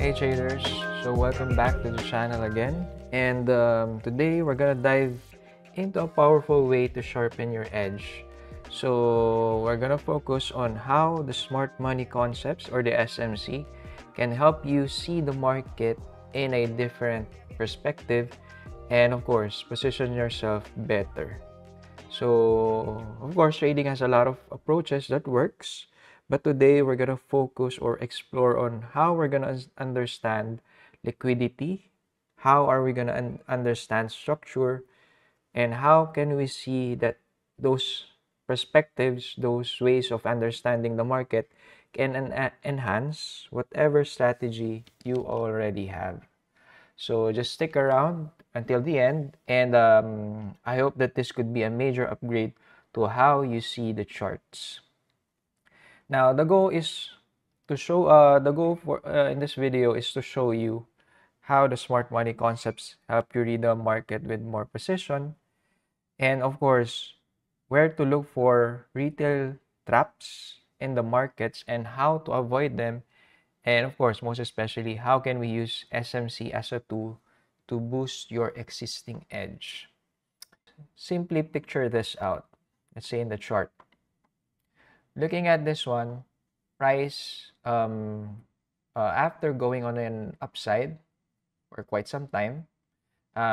Hey traders, so welcome back to the channel again, and today we're gonna dive into a powerful way to sharpen your edge. So we're gonna focus on how the smart money concepts, or the SMC, can help you see the market in a different perspective and of course position yourself better. So, of course, trading has a lot of approaches that works, but today we're gonna focus or explore on how we're gonna understand liquidity, how are we gonna understand structure, and how can we see that those perspectives, those ways of understanding the market can enhance whatever strategy you already have. So just stick around until the end, and I hope that this could be a major upgrade to how you see the charts. Now, the goal is to show, the goal for in this video is to show you how the smart money concepts help you read the market with more precision, and of course, where to look for retail traps in the markets and how to avoid them. And of course, most especially, how can we use SMC as a tool to boost your existing edge? Simply picture this out. Let's say in the chart. Looking at this one, price after going on an upside for quite some time.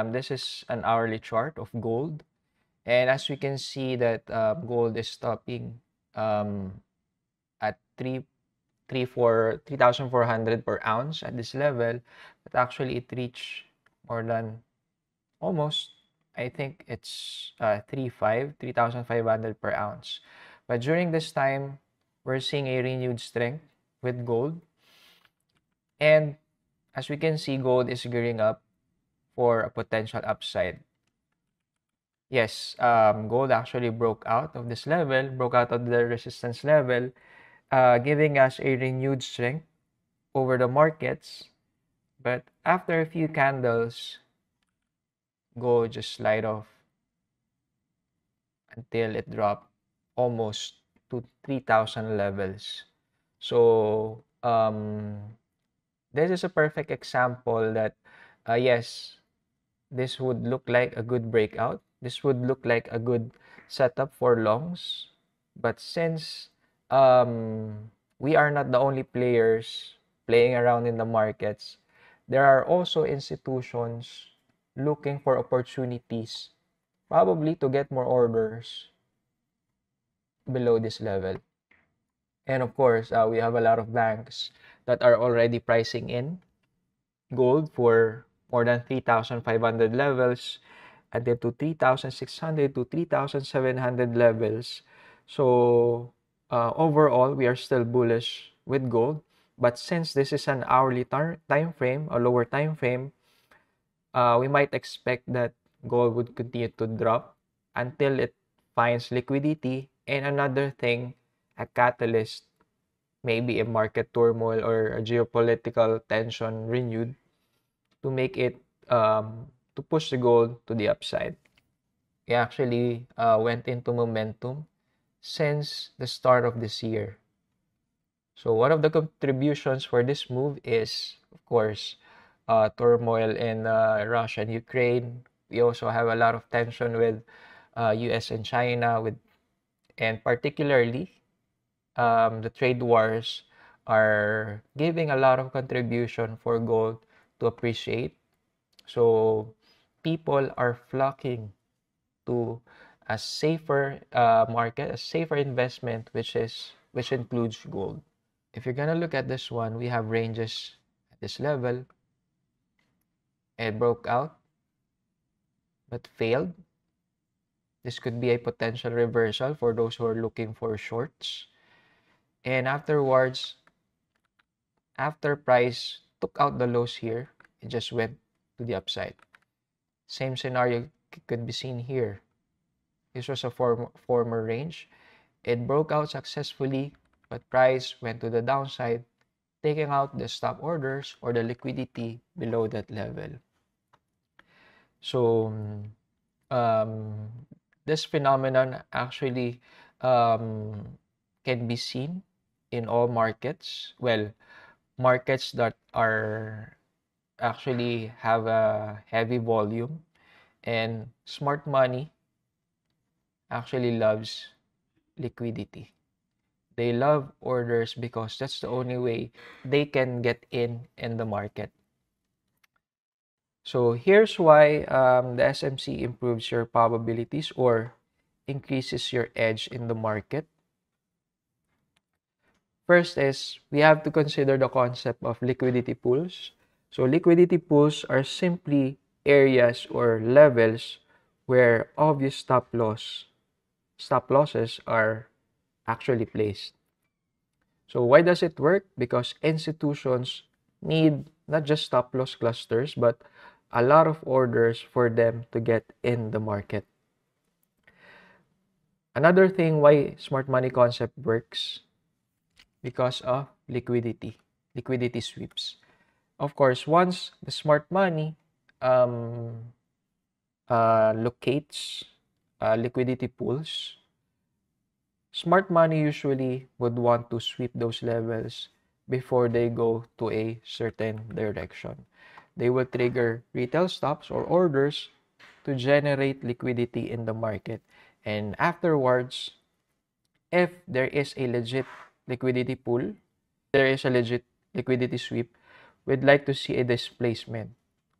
This is an hourly chart of gold. And as we can see that gold is stopping at 3,400 per ounce at this level, but actually it reached more than almost, I think it's 3,500 per ounce. But during this time, we're seeing a renewed strength with gold. And as we can see, gold is gearing up for a potential upside. Yes, gold actually broke out of this level, broke out of the resistance level, giving us a renewed strength over the markets. But after a few candles, gold just slide off until it dropped almost to 3,000 levels. So this is a perfect example that yes, this would look like a good breakout. This would look like a good setup for longs. But since we are not the only players playing around in the markets, there are also institutions looking for opportunities, probably to get more orders below this level. And of course, we have a lot of banks that are already pricing in gold for more than 3,500 levels until to 3,600 to 3,700 levels. So overall, we are still bullish with gold. But since this is an hourly time frame, a lower time frame, we might expect that gold would continue to drop until it finds liquidity. And another thing, a catalyst, maybe a market turmoil or a geopolitical tension renewed to make it to push the gold to the upside. We actually went into momentum since the start of this year. So one of the contributions for this move is, of course, turmoil in Russia and Ukraine. We also have a lot of tension with US and China, and particularly the trade wars are giving a lot of contribution for gold to appreciate. So people are flocking to a safer market, a safer investment, which includes gold. If you're gonna look at this one, we have ranges at this level. It broke out, but failed. This could be a potential reversal for those who are looking for shorts. And afterwards, after price took out the lows here, it just went to the upside. Same scenario could be seen here. This was a former range. It broke out successfully, but price went to the downside, taking out the stop orders or the liquidity below that level. So this phenomenon actually can be seen in all markets. Well, markets that are actually have a heavy volume, and smart money actually loves liquidity. They love orders because that's the only way they can get in the market. So here's why the SMC improves your probabilities or increases your edge in the market. First is we have to consider the concept of liquidity pools. So liquidity pools are simply areas or levels where obvious stop losses are actually placed. So why does it work? Because institutions need not just stop loss clusters, but a lot of orders for them to get in the market. Another thing why smart money concept works because of liquidity sweeps. Of course, once the smart money um, locates liquidity pools, smart money usually would want to sweep those levels before they go to a certain direction. They will trigger retail stops or orders to generate liquidity in the market. And afterwards, if there is a legit liquidity pool, there is a legit liquidity sweep, we'd like to see a displacement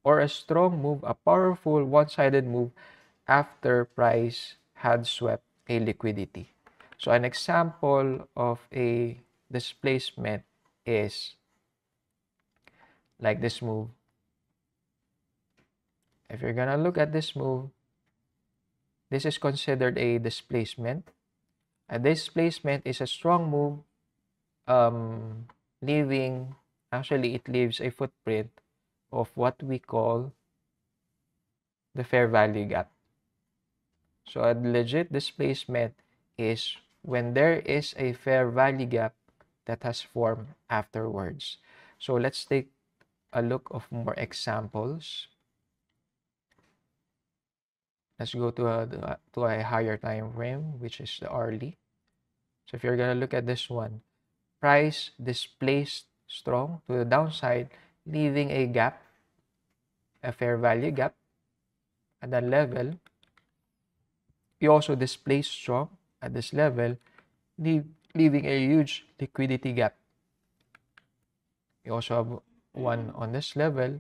or a strong move, a powerful one-sided move after price had swept a liquidity. So an example of a displacement is like this move. If you're gonna look at this move, this is considered a displacement. A displacement is a strong move, um, leaving, actually it leaves a footprint of what we call the fair value gap. So a legit displacement is when there is a fair value gap that has formed afterwards. So let's take a look of more examples. Let's go to a higher time frame, which is the hourly. So if you're gonna look at this one, price displaced strong to the downside, leaving a gap, a fair value gap at that level. You also displaced strong at this level, leaving a huge liquidity gap. You also have one on this level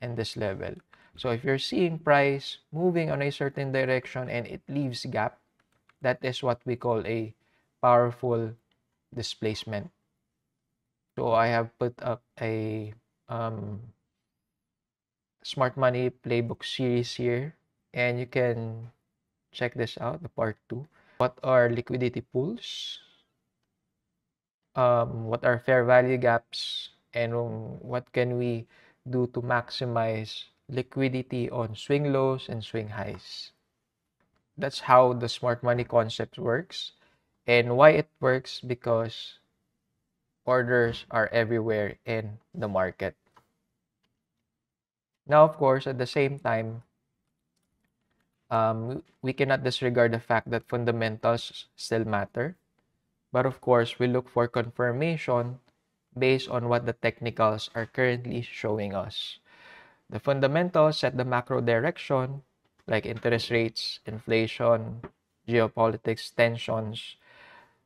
and this level. So if you're seeing price moving on a certain direction and it leaves gap, that is what we call a powerful displacement. So I have put up a smart money playbook series here, and you can check this out, the part 2. What are liquidity pools? What are fair value gaps? And what can we do to maximize liquidity on swing lows and swing highs? That's how the smart money concept works. And why it works, because orders are everywhere in the market. Now, of course, at the same time, we cannot disregard the fact that fundamentals still matter. But of course, we look for confirmation based on what the technicals are currently showing us. The fundamentals set the macro direction, like interest rates, inflation, geopolitics, tensions.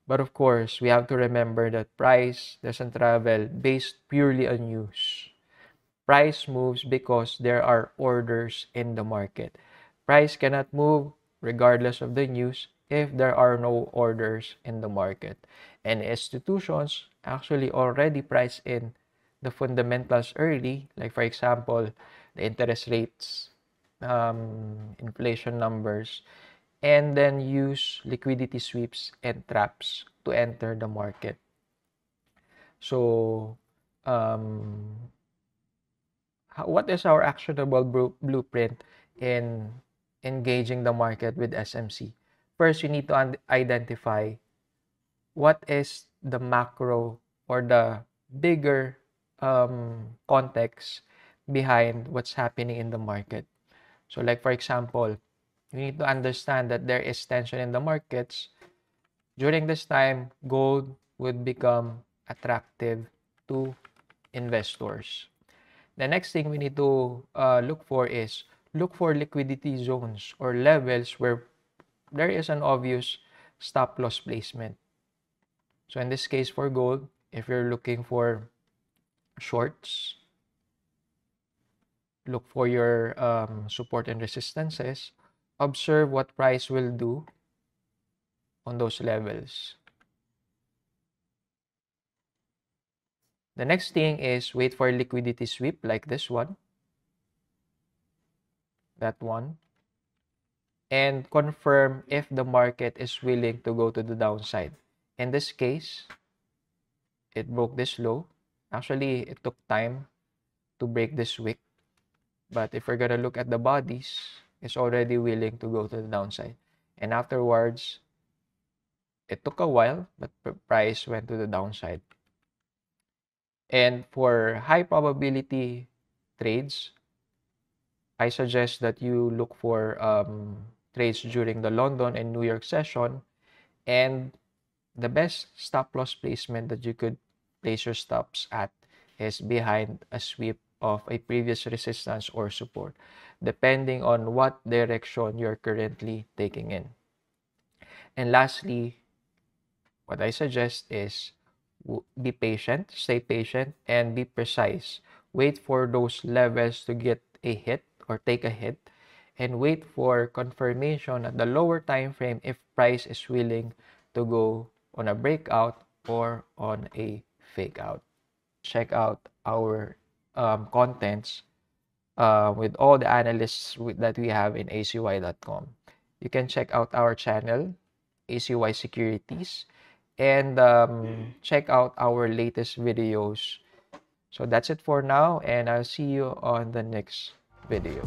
But of course, we have to remember that price doesn't travel based purely on news. Price moves because there are orders in the market. Price cannot move regardless of the news if there are no orders in the market. And institutions actually already price in the fundamentals early, like for example, the interest rates, inflation numbers, and then use liquidity sweeps and traps to enter the market. So, what is our actionable blueprint in engaging the market with SMC? First, you need to identify what is the macro or the bigger context behind what's happening in the market. So like for example, you need to understand that there is tension in the markets. During this time, gold would become attractive to investors. The next thing we need to look for is look for liquidity zones or levels where there is an obvious stop loss placement. So in this case for gold, if you're looking for shorts, look for your support and resistances, observe what price will do on those levels. The next thing is wait for liquidity sweep like this one, that one, and confirm if the market is willing to go to the downside. In this case, it broke this low. Actually, it took time to break this wick. But if we're going to look at the bodies, it's already willing to go to the downside. And afterwards, it took a while, but price went to the downside. And for high probability trades, I suggest that you look for trades during the London and New York session. And the best stop loss placement that you could place your stops at is behind a sweep of a previous resistance or support, depending on what direction you're currently taking in. And lastly, what I suggest is be patient, stay patient, and be precise. Wait for those levels to get a hit or take a hit, and wait for confirmation at the lower time frame if price is willing to go on a breakout or on a fake out. Check out our contents with all the analysts that we have in acy.com. You can check out our channel, ACY Securities, and check out our latest videos. So that's it for now, and I'll see you on the next video.